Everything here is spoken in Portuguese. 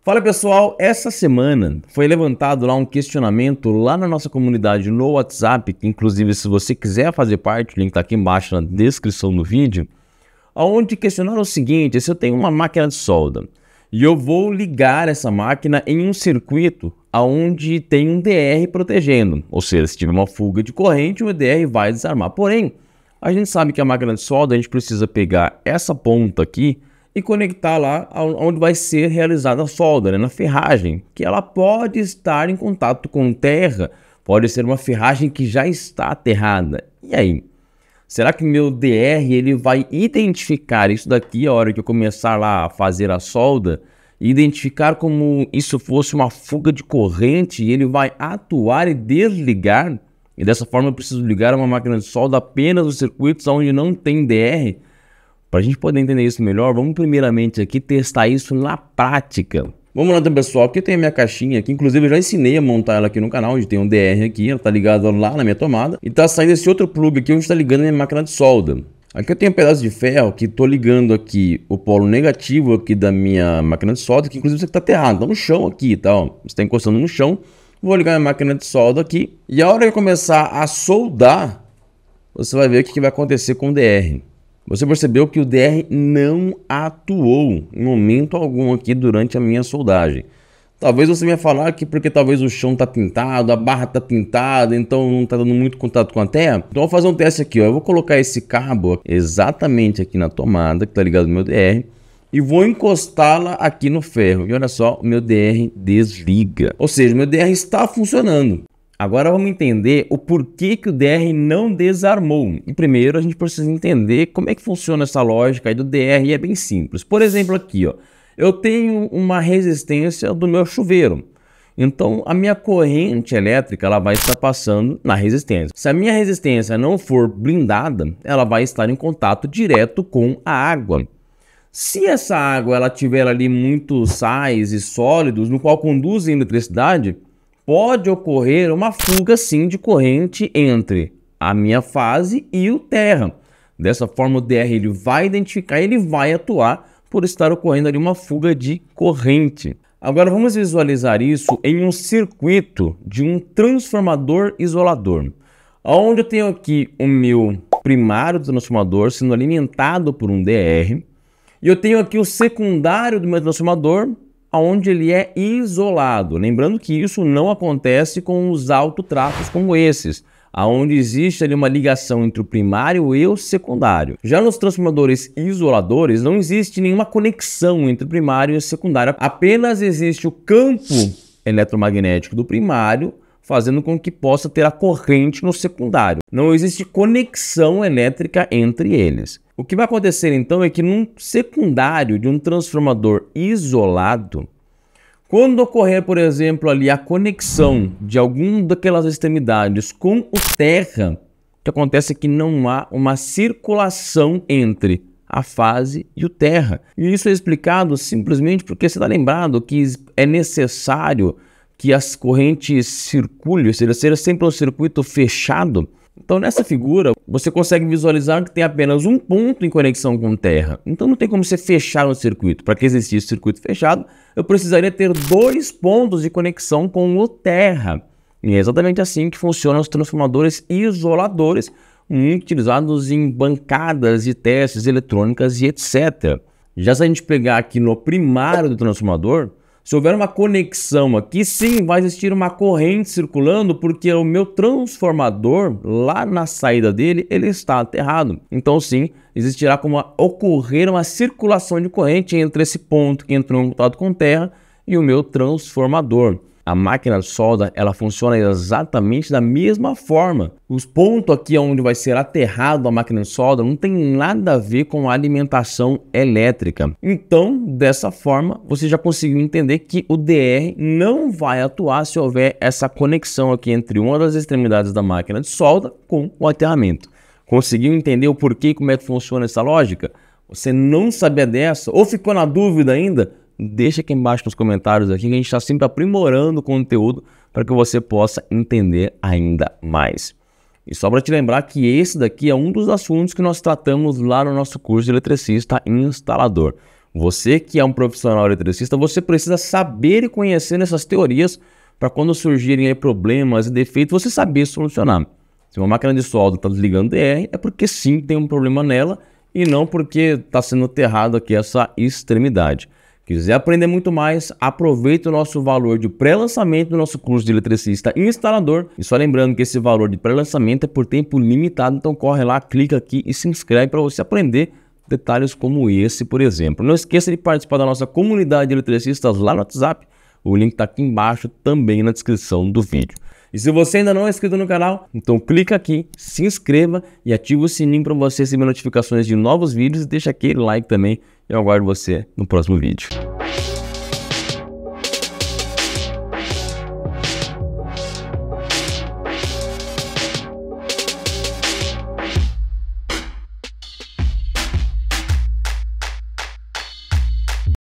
Fala pessoal, essa semana foi levantado lá um questionamento lá na nossa comunidade no WhatsApp, que inclusive se você quiser fazer parte, o link está aqui embaixo na descrição do vídeo, onde questionaram o seguinte: se eu tenho uma máquina de solda e eu vou ligar essa máquina em um circuito onde tem um DR protegendo, ou seja, se tiver uma fuga de corrente, o DR vai desarmar. Porém, a gente sabe que a máquina de solda, a gente precisa pegar essa ponta aqui e conectar lá onde vai ser realizada a solda, né? Na ferragem, que ela pode estar em contato com terra, pode ser uma ferragem que já está aterrada. E aí? Será que meu DR ele vai identificar isso daqui a hora que eu começar lá a fazer a solda, identificar como isso fosse uma fuga de corrente e ele vai atuar e desligar? E dessa forma eu preciso ligar uma máquina de solda apenas nos circuitos onde não tem DR? Para a gente poder entender isso melhor, vamos primeiramente aqui testar isso na prática. Vamos lá então, pessoal, aqui eu tenho a minha caixinha aqui, inclusive eu já ensinei a montar ela aqui no canal, onde tem um DR aqui, ela tá ligada lá na minha tomada, e tá saindo esse outro plug aqui, onde está ligando a minha máquina de solda. Aqui eu tenho um pedaço de ferro que tô ligando aqui o polo negativo aqui da minha máquina de solda, que inclusive você tá aterrado, tá no chão aqui, tá, ó, você tá encostando no chão. Vou ligar a minha máquina de solda aqui, e a hora que eu começar a soldar, você vai ver o que vai acontecer com o DR. Você percebeu que o DR não atuou em momento algum aqui durante a minha soldagem. Talvez você venha falar que porque talvez o chão está pintado, a barra está pintada, então não está dando muito contato com a terra. Então eu vou fazer um teste aqui, ó. Eu vou colocar esse cabo exatamente aqui na tomada, que está ligado no meu DR, e vou encostá-la aqui no ferro. E olha só, o meu DR desliga. Ou seja, o meu DR está funcionando. Agora vamos entender o porquê que o DR não desarmou. E primeiro a gente precisa entender como é que funciona essa lógica aí do DR, e é bem simples. Por exemplo aqui, ó, eu tenho uma resistência do meu chuveiro. Então a minha corrente elétrica ela vai estar passando na resistência. Se a minha resistência não for blindada, ela vai estar em contato direto com a água. Se essa água ela tiver ali muitos sais e sólidos, no qual conduzem eletricidade, pode ocorrer uma fuga sim de corrente entre a minha fase e o terra. Dessa forma o DR ele vai identificar, ele vai atuar por estar ocorrendo ali uma fuga de corrente. Agora vamos visualizar isso em um circuito de um transformador isolador, onde eu tenho aqui o meu primário do transformador sendo alimentado por um DR, e eu tenho aqui o secundário do meu transformador, onde ele é isolado. Lembrando que isso não acontece com os autotrafos como esses, onde existe ali uma ligação entre o primário e o secundário. Já nos transformadores isoladores não existe nenhuma conexão entre o primário e o secundário, apenas existe o campo eletromagnético do primário fazendo com que possa ter a corrente no secundário. Não existe conexão elétrica entre eles. O que vai acontecer então é que num secundário de um transformador isolado, quando ocorrer, por exemplo, ali a conexão de alguma daquelas extremidades com o terra, o que acontece é que não há uma circulação entre a fase e o terra. E isso é explicado simplesmente porque você está lembrado que é necessário que as correntes circulem, ou seja, seja sempre um circuito fechado. Então nessa figura você consegue visualizar que tem apenas um ponto em conexão com terra. Então não tem como você fechar um circuito. Para que existisse circuito fechado, eu precisaria ter dois pontos de conexão com o terra. E é exatamente assim que funcionam os transformadores isoladores, muito utilizados em bancadas de testes eletrônicas e etc. Já se a gente pegar aqui no primário do transformador, se houver uma conexão aqui, sim, vai existir uma corrente circulando, porque o meu transformador, lá na saída dele, ele está aterrado. Então, sim, existirá como ocorrer uma circulação de corrente entre esse ponto que entrou em contato com terra e o meu transformador. A máquina de solda, ela funciona exatamente da mesma forma. Os pontos aqui onde vai ser aterrado a máquina de solda não tem nada a ver com a alimentação elétrica. Então, dessa forma, você já conseguiu entender que o DR não vai atuar se houver essa conexão aqui entre uma das extremidades da máquina de solda com o aterramento. Conseguiu entender o porquê e como é que funciona essa lógica? Você não sabia dessa ou ficou na dúvida ainda? Deixa aqui embaixo nos comentários aqui que a gente está sempre aprimorando o conteúdo para que você possa entender ainda mais. E só para te lembrar que esse daqui é um dos assuntos que nós tratamos lá no nosso curso de eletricista instalador. Você que é um profissional eletricista, você precisa saber e conhecer essas teorias para quando surgirem aí problemas e defeitos, você saber solucionar. Se uma máquina de solda está desligando DR, é porque sim tem um problema nela e não porque está sendo aterrado aqui essa extremidade. Quiser aprender muito mais, aproveite o nosso valor de pré-lançamento do nosso curso de eletricista instalador. E só lembrando que esse valor de pré-lançamento é por tempo limitado, então corre lá, clica aqui e se inscreve para você aprender detalhes como esse, por exemplo. Não esqueça de participar da nossa comunidade de eletricistas lá no WhatsApp. O link está aqui embaixo, também na descrição do vídeo. E se você ainda não é inscrito no canal, então clica aqui, se inscreva e ative o sininho para você receber notificações de novos vídeos e deixa aquele like também. Eu aguardo você no próximo vídeo.